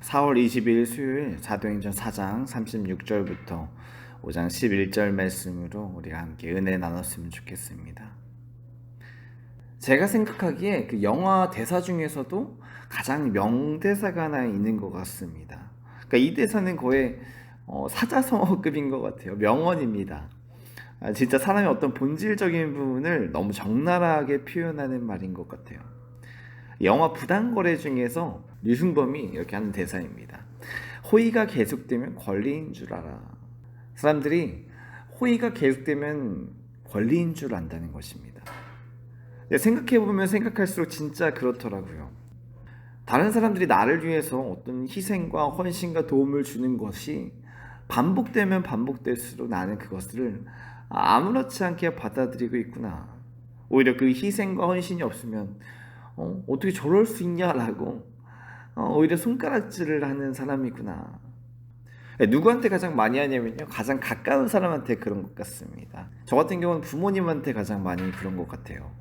4월 22일 수요일 사도행전 4장 36절부터 5장 11절 말씀으로 우리가 함께 은혜 나눴으면 좋겠습니다. 제가 생각하기에 그 영화 대사 중에서도 가장 명대사가 하나 있는 것 같습니다. 그러니까 이 대사는 거의 사자성어급인 것 같아요. 명언입니다. 진짜 사람의 어떤 본질적인 부분을 너무 적나라하게 표현하는 말인 것 같아요. 영화 부당거래 중에서 류승범이 이렇게 하는 대사입니다. 호의가 계속되면 권리인 줄 알아. 사람들이 호의가 계속되면 권리인 줄 안다는 것입니다. 생각해보면 생각할수록 진짜 그렇더라고요. 다른 사람들이 나를 위해서 어떤 희생과 헌신과 도움을 주는 것이 반복되면 반복될수록 나는 그것을 아무렇지 않게 받아들이고 있구나. 오히려 그 희생과 헌신이 없으면 어떻게 저럴 수 있냐라고 오히려 손가락질을 하는 사람이구나. 누구한테 가장 많이 하냐면요, 가장 가까운 사람한테 그런 것 같습니다. 저 같은 경우는 부모님한테 가장 많이 그런 것 같아요.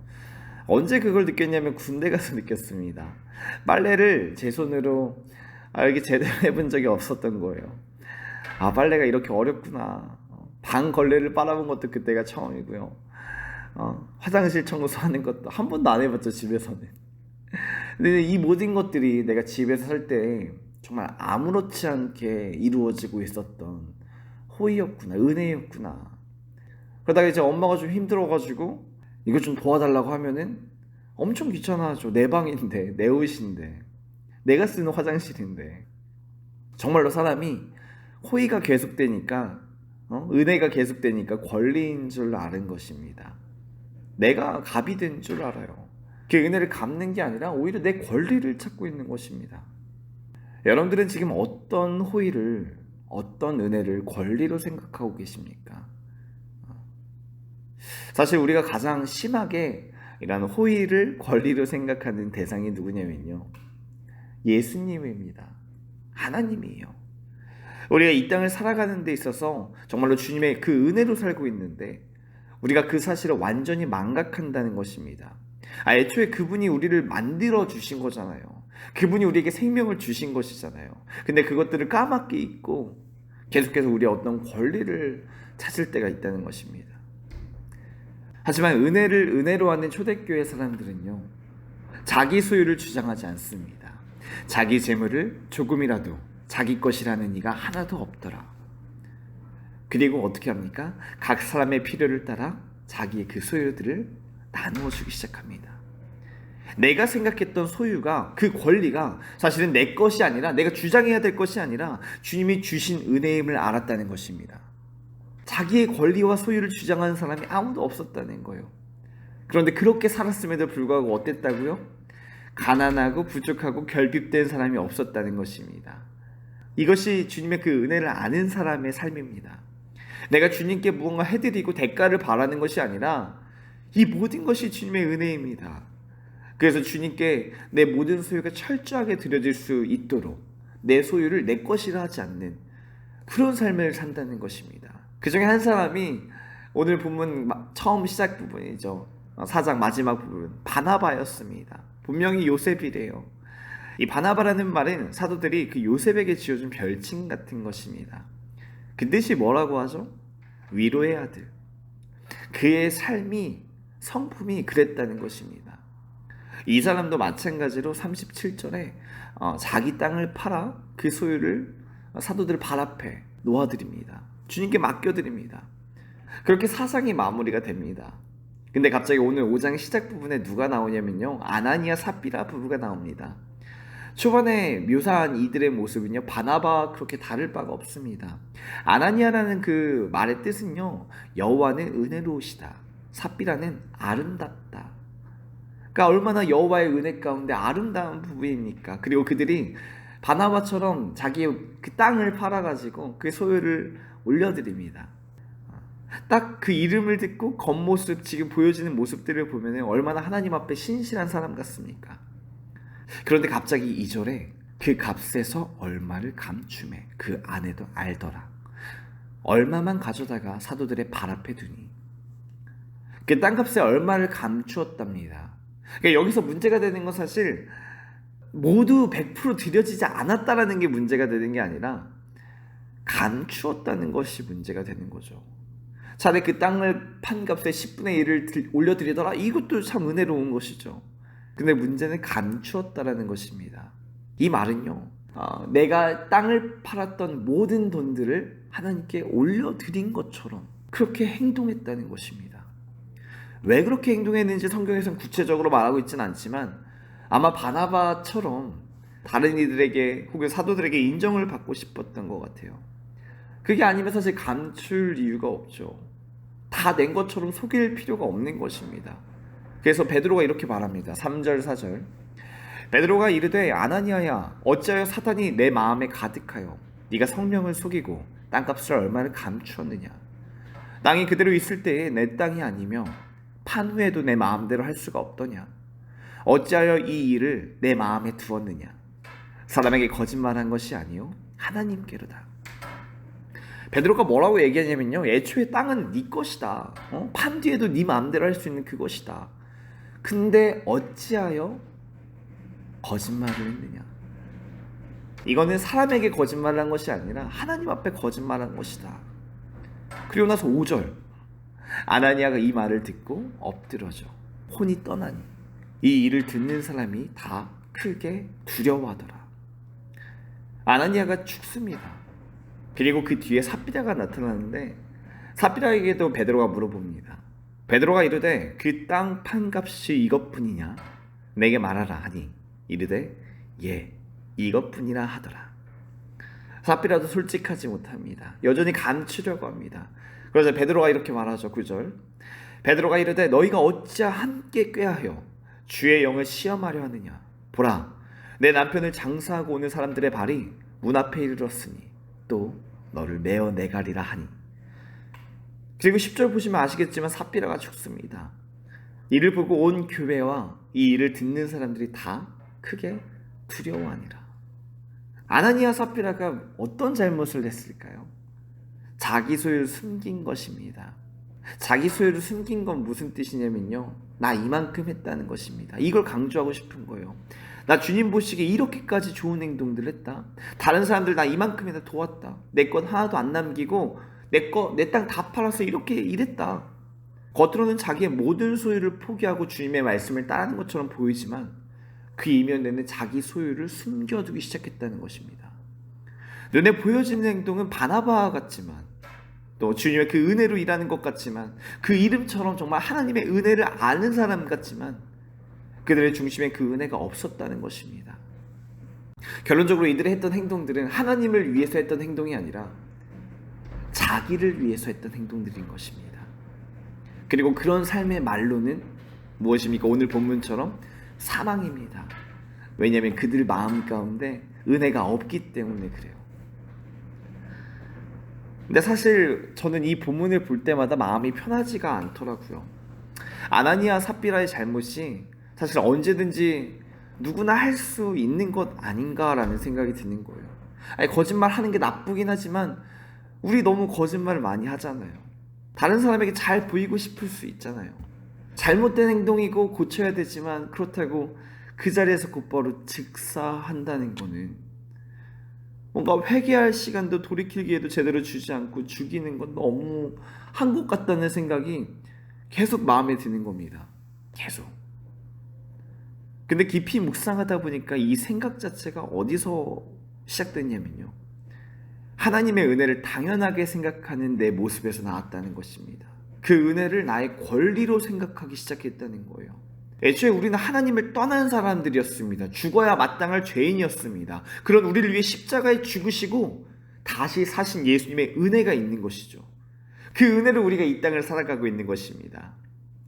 언제 그걸 느꼈냐면 군대 가서 느꼈습니다. 빨래를 제 손으로 이렇게 제대로 해본 적이 없었던 거예요. 빨래가 이렇게 어렵구나. 방 걸레를 빨아본 것도 그때가 처음이고요. 화장실 청소하는 것도 한 번도 안 해봤죠, 집에서는. 근데 이 모든 것들이 내가 집에서 살 때 정말 아무렇지 않게 이루어지고 있었던 호의였구나, 은혜였구나. 그러다가 이제 엄마가 좀 힘들어가지고 이거 좀 도와달라고 하면은 엄청 귀찮아하죠. 내 방인데, 내 옷인데, 내가 쓰는 화장실인데. 정말로 사람이 호의가 계속되니까, 은혜가 계속되니까 권리인 줄 아는 것입니다. 내가 갑이 된 줄 알아요. 그 은혜를 갚는 게 아니라 오히려 내 권리를 찾고 있는 것입니다. 여러분들은 지금 어떤 호의를, 어떤 은혜를 권리로 생각하고 계십니까? 사실 우리가 가장 심하게 이런 호의를 권리로 생각하는 대상이 누구냐면요, 예수님입니다. 하나님이에요. 우리가 이 땅을 살아가는 데 있어서 정말로 주님의 그 은혜로 살고 있는데 우리가 그 사실을 완전히 망각한다는 것입니다. 애초에 그분이 우리를 만들어 주신 거잖아요. 그분이 우리에게 생명을 주신 것이잖아요. 근데 그것들을 까맣게 잊고 계속해서 우리의 어떤 권리를 찾을 때가 있다는 것입니다. 하지만 은혜를 은혜로 하는 초대교회 사람들은요, 자기 소유를 주장하지 않습니다. 자기 재물을 조금이라도 자기 것이라는 이가 하나도 없더라. 그리고 어떻게 합니까? 각 사람의 필요를 따라 자기의 그 소유들을 나누어 주기 시작합니다. 내가 생각했던 소유가, 그 권리가 사실은 내 것이 아니라, 내가 주장해야 될 것이 아니라 주님이 주신 은혜임을 알았다는 것입니다. 자기의 권리와 소유를 주장하는 사람이 아무도 없었다는 거예요. 그런데 그렇게 살았음에도 불구하고 어땠다고요? 가난하고 부족하고 결핍된 사람이 없었다는 것입니다. 이것이 주님의 그 은혜를 아는 사람의 삶입니다. 내가 주님께 무언가 해드리고 대가를 바라는 것이 아니라 이 모든 것이 주님의 은혜입니다. 그래서 주님께 내 모든 소유가 철저하게 드려질 수 있도록 내 소유를 내 것이라 하지 않는 그런 삶을 산다는 것입니다. 그 중에 한 사람이 오늘 본문 처음 시작 부분이죠. 4장 마지막 부분, 바나바였습니다. 분명히 요셉이래요. 이 바나바라는 말은 사도들이 그 요셉에게 지어준 별칭 같은 것입니다. 그 뜻이 뭐라고 하죠? 위로의 아들. 그의 삶이, 성품이 그랬다는 것입니다. 이 사람도 마찬가지로 37절에 자기 땅을 팔아 그 소유를 사도들 발 앞에 놓아드립니다. 주님께 맡겨드립니다. 그렇게 사상이 마무리가 됩니다. 근데 갑자기 오늘 5장 시작 부분에 누가 나오냐면요, 아나니아 삽비라 부부가 나옵니다. 초반에 묘사한 이들의 모습은요, 바나바와 그렇게 다를 바가 없습니다. 아나니아라는 그 말의 뜻은요, 여호와는 은혜로우시다, 삽비라는 아름답다. 그러니까 얼마나 여호와의 은혜 가운데 아름다운 부부입니까? 그리고 그들이 바나바처럼 자기의 그 땅을 팔아가지고 그 소유를 올려드립니다. 딱 그 이름을 듣고 겉모습, 지금 보여지는 모습들을 보면 얼마나 하나님 앞에 신실한 사람 같습니까? 그런데 갑자기 2절에 그 값에서 얼마를 감추매 그 아내도 알더라. 얼마만 가져다가 사도들의 발 앞에 두니 그 땅값에 얼마를 감추었답니다. 그러니까 여기서 문제가 되는 건 사실 모두 100% 드려지지 않았다라는 게 문제가 되는 게 아니라 감추었다는 것이 문제가 되는 거죠. 차라리 그 땅을 판 값의 10분의 1을 올려드리더라, 이것도 참 은혜로운 것이죠. 근데 문제는 감추었다라는 것입니다. 이 말은요, 내가 땅을 팔았던 모든 돈들을 하나님께 올려드린 것처럼 그렇게 행동했다는 것입니다. 왜 그렇게 행동했는지 성경에서는 구체적으로 말하고 있지는 않지만 아마 바나바처럼 다른 이들에게 혹은 사도들에게 인정을 받고 싶었던 것 같아요. 그게 아니면 사실 감출 이유가 없죠. 다 낸 것처럼 속일 필요가 없는 것입니다. 그래서 베드로가 이렇게 말합니다. 3절 4절. 베드로가 이르되 아나니아야, 어찌하여 사탄이 내 마음에 가득하여 네가 성령을 속이고 땅값을 얼마를 감추었느냐. 땅이 그대로 있을 때에 내 땅이 아니며 판 후에도 내 마음대로 할 수가 없더냐. 어찌하여 이 일을 내 마음에 두었느냐. 사람에게 거짓말한 것이 아니요 하나님께로다. 베드로가 뭐라고 얘기하냐면요, 애초에 땅은 네 것이다. 판 뒤에도 네 마음대로 할 수 있는 그것이다. 근데 어찌하여 거짓말을 했느냐. 이거는 사람에게 거짓말을 한 것이 아니라 하나님 앞에 거짓말한 것이다. 그리고 나서 5절. 아나니아가 이 말을 듣고 엎드러져 혼이 떠나니 이 일을 듣는 사람이 다 크게 두려워하더라. 아나니아가 죽습니다. 그리고 그 뒤에 삽비라가 나타나는데 삽비라에게도 베드로가 물어봅니다. 베드로가 이르되 그 땅 판값이 이것뿐이냐? 내게 말하라 하니 이르되 예, 이것뿐이라 하더라. 삽비라도 솔직하지 못합니다. 여전히 감추려고 합니다. 그래서 베드로가 이렇게 말하죠. 9절. 베드로가 이르되 너희가 어찌 함께 꾀하여 주의 영을 시험하려 하느냐. 보라, 내 남편을 장사하고 오는 사람들의 발이 문 앞에 이르렀으니 또 너를 메어 내가리라 하니. 그리고 10절 보시면 아시겠지만 삽비라가 죽습니다. 이를 보고 온 교회와 이 일을 듣는 사람들이 다 크게 두려워하니라. 아나니아 삽비라가 어떤 잘못을 했을까요? 자기 소유를 숨긴 것입니다. 자기 소유를 숨긴 건 무슨 뜻이냐면요, 나 이만큼 했다는 것입니다. 이걸 강조하고 싶은 거예요. 나 주님 보시기에 이렇게까지 좋은 행동들 했다. 다른 사람들 나 이만큼이나 도왔다. 내 건 하나도 안 남기고 내 땅 다 팔아서 이렇게 일했다. 겉으로는 자기의 모든 소유를 포기하고 주님의 말씀을 따르는 것처럼 보이지만 그 이면에는 자기 소유를 숨겨두기 시작했다는 것입니다. 눈에 보여지는 행동은 바나바와 같지만 또 주님의 그 은혜로 일하는 것 같지만 그 이름처럼 정말 하나님의 은혜를 아는 사람 같지만 그들의 중심에 그 은혜가 없었다는 것입니다. 결론적으로 이들이 했던 행동들은 하나님을 위해서 했던 행동이 아니라 자기를 위해서 했던 행동들인 것입니다. 그리고 그런 삶의 말로는 무엇입니까? 오늘 본문처럼 사망입니다. 왜냐하면 그들 마음 가운데 은혜가 없기 때문에 그래요. 근데 사실 저는 이 본문을 볼 때마다 마음이 편하지가 않더라고요. 아나니아 삽비라의 잘못이 사실 언제든지 누구나 할 수 있는 것 아닌가라는 생각이 드는 거예요. 아니, 거짓말 하는 게 나쁘긴 하지만 우리 너무 거짓말을 많이 하잖아요. 다른 사람에게 잘 보이고 싶을 수 있잖아요. 잘못된 행동이고 고쳐야 되지만 그렇다고 그 자리에서 곧바로 즉사한다는 거는 뭔가 회개할 시간도 돌이킬 기회도 제대로 주지 않고 죽이는 건 너무 한 것 같다는 생각이 계속 마음에 드는 겁니다. 계속. 근데 깊이 묵상하다 보니까 이 생각 자체가 어디서 시작됐냐면요, 하나님의 은혜를 당연하게 생각하는 내 모습에서 나왔다는 것입니다. 그 은혜를 나의 권리로 생각하기 시작했다는 거예요. 애초에 우리는 하나님을 떠난 사람들이었습니다. 죽어야 마땅할 죄인이었습니다. 그런 우리를 위해 십자가에 죽으시고 다시 사신 예수님의 은혜가 있는 것이죠. 그 은혜로 우리가 이 땅을 살아가고 있는 것입니다.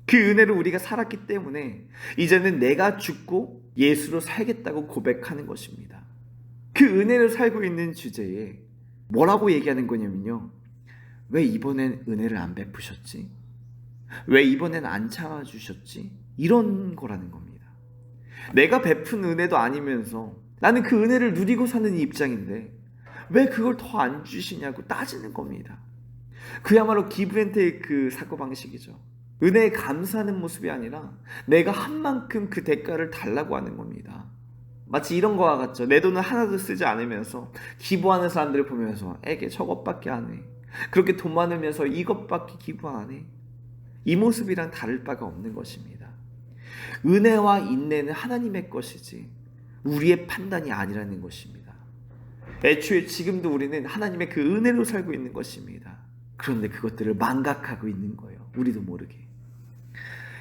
그 은혜로 우리가 살았기 때문에 이제는 내가 죽고 예수로 살겠다고 고백하는 것입니다. 그 은혜로 살고 있는 주제에 뭐라고 얘기하는 거냐면요, 왜 이번엔 은혜를 안 베푸셨지? 왜 이번엔 안 참아주셨지? 이런 거라는 겁니다. 내가 베푼 은혜도 아니면서 나는 그 은혜를 누리고 사는 입장인데 왜 그걸 더 안 주시냐고 따지는 겁니다. 그야말로 기브앤테이크 사고방식이죠. 은혜에 감사하는 모습이 아니라 내가 한 만큼 그 대가를 달라고 하는 겁니다. 마치 이런 거와 같죠. 내 돈을 하나도 쓰지 않으면서 기부하는 사람들을 보면서 에게 저것밖에 안 해. 그렇게 돈 많으면서 이것밖에 기부 안 해. 이 모습이랑 다를 바가 없는 것입니다. 은혜와 인내는 하나님의 것이지 우리의 판단이 아니라는 것입니다. 애초에 지금도 우리는 하나님의 그 은혜로 살고 있는 것입니다. 그런데 그것들을 망각하고 있는 거예요. 우리도 모르게.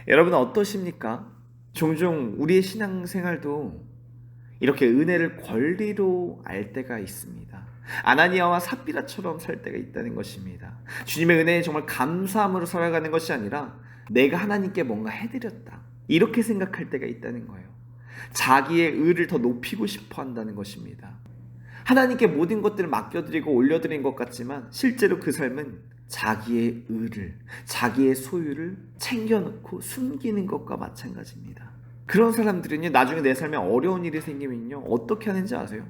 여러분 어떠십니까? 종종 우리의 신앙생활도 이렇게 은혜를 권리로 알 때가 있습니다. 아나니아와 삽비라처럼 살 때가 있다는 것입니다. 주님의 은혜에 정말 감사함으로 살아가는 것이 아니라 내가 하나님께 뭔가 해드렸다, 이렇게 생각할 때가 있다는 거예요. 자기의 의를 더 높이고 싶어 한다는 것입니다. 하나님께 모든 것들을 맡겨드리고 올려드린 것 같지만 실제로 그 삶은 자기의 의를, 자기의 소유를 챙겨놓고 숨기는 것과 마찬가지입니다. 그런 사람들은요, 나중에 내 삶에 어려운 일이 생기면요, 어떻게 하는지 아세요?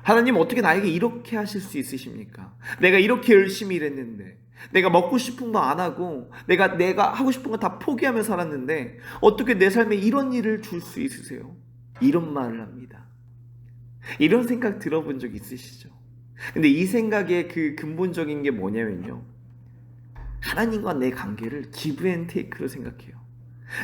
하나님 어떻게 나에게 이렇게 하실 수 있으십니까? 내가 이렇게 열심히 일했는데, 내가 먹고 싶은 거 안 하고 내가 하고 싶은 거 다 포기하며 살았는데 어떻게 내 삶에 이런 일을 줄 수 있으세요? 이런 말을 합니다. 이런 생각 들어본 적 있으시죠? 근데 이 생각의 그 근본적인 게 뭐냐면요, 하나님과 내 관계를 기브 앤 테이크로 생각해요.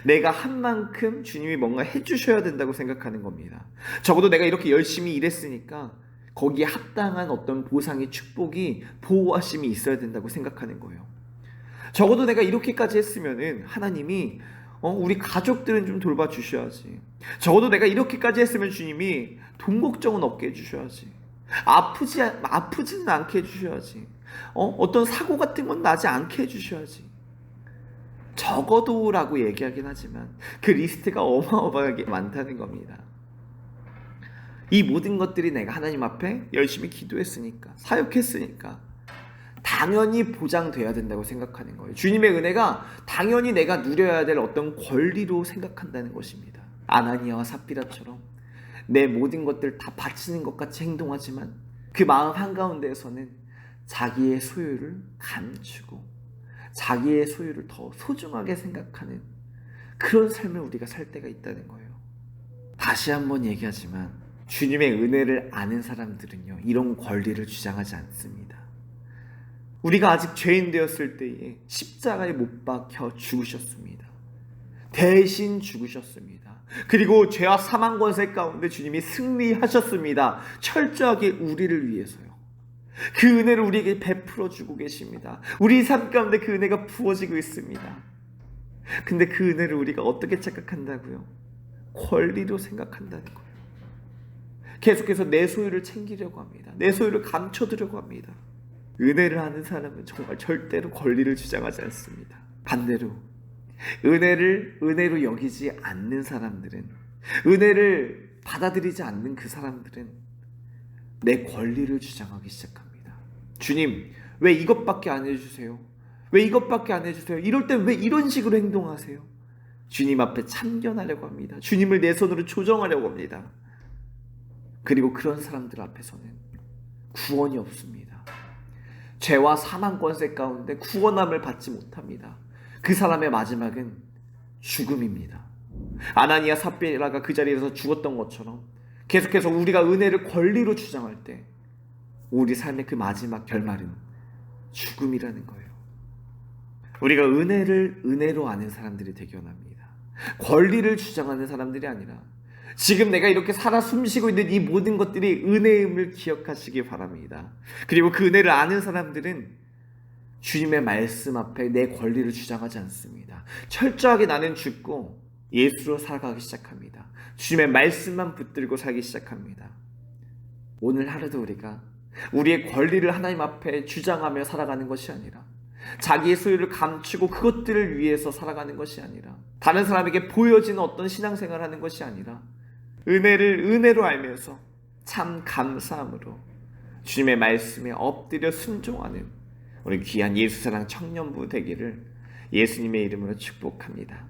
내가 한 만큼 주님이 뭔가 해주셔야 된다고 생각하는 겁니다. 적어도 내가 이렇게 열심히 일했으니까 거기에 합당한 어떤 보상의 축복이, 보호하심이 있어야 된다고 생각하는 거예요. 적어도 내가 이렇게까지 했으면은 하나님이 우리 가족들은 좀 돌봐주셔야지. 적어도 내가 이렇게까지 했으면 주님이 돈 걱정은 없게 해주셔야지. 아프지는 않게 해주셔야지. 어떤 사고 같은 건 나지 않게 해주셔야지. 적어도라고 얘기하긴 하지만 그 리스트가 어마어마하게 많다는 겁니다. 이 모든 것들이 내가 하나님 앞에 열심히 기도했으니까, 사역했으니까 당연히 보장돼야 된다고 생각하는 거예요. 주님의 은혜가 당연히 내가 누려야 될 어떤 권리로 생각한다는 것입니다. 아나니아와 삽비라처럼 내 모든 것들 다 바치는 것 같이 행동하지만 그 마음 한가운데에서는 자기의 소유를 감추고 자기의 소유를 더 소중하게 생각하는 그런 삶을 우리가 살 때가 있다는 거예요. 다시 한번 얘기하지만 주님의 은혜를 아는 사람들은요, 이런 권리를 주장하지 않습니다. 우리가 아직 죄인 되었을 때에 십자가에 못 박혀 죽으셨습니다. 대신 죽으셨습니다. 그리고 죄와 사망 권세 가운데 주님이 승리하셨습니다. 철저하게 우리를 위해서요. 그 은혜를 우리에게 베풀어 주고 계십니다. 우리 삶 가운데 그 은혜가 부어지고 있습니다. 근데 그 은혜를 우리가 어떻게 착각한다고요? 권리로 생각한다는 거예요. 계속해서 내 소유를 챙기려고 합니다. 내 소유를 감춰두려고 합니다. 은혜를 아는 사람은 정말 절대로 권리를 주장하지 않습니다. 반대로 은혜를 은혜로 여기지 않는 사람들은, 은혜를 받아들이지 않는 그 사람들은 내 권리를 주장하기 시작합니다. 주님, 왜 이것밖에 안 해주세요? 왜 이것밖에 안 해주세요? 이럴 땐 왜 이런 식으로 행동하세요? 주님 앞에 참견하려고 합니다. 주님을 내 손으로 조정하려고 합니다. 그리고 그런 사람들 앞에서는 구원이 없습니다. 죄와 사망 권세 가운데 구원함을 받지 못합니다. 그 사람의 마지막은 죽음입니다. 아나니아 삽비라가 그 자리에서 죽었던 것처럼 계속해서 우리가 은혜를 권리로 주장할 때 우리 삶의 그 마지막 결말은 죽음이라는 거예요. 우리가 은혜를 은혜로 아는 사람들이 되기 원합니다. 권리를 주장하는 사람들이 아니라 지금 내가 이렇게 살아 숨쉬고 있는 이 모든 것들이 은혜임을 기억하시기 바랍니다. 그리고 그 은혜를 아는 사람들은 주님의 말씀 앞에 내 권리를 주장하지 않습니다. 철저하게 나는 죽고 예수로 살아가기 시작합니다. 주님의 말씀만 붙들고 살기 시작합니다. 오늘 하루도 우리가 우리의 권리를 하나님 앞에 주장하며 살아가는 것이 아니라, 자기의 소유를 감추고 그것들을 위해서 살아가는 것이 아니라, 다른 사람에게 보여지는 어떤 신앙생활을 하는 것이 아니라 은혜를 은혜로 알면서 참 감사함으로 주님의 말씀에 엎드려 순종하는 우리 귀한 예수사랑 청년부 되기를 예수님의 이름으로 축복합니다.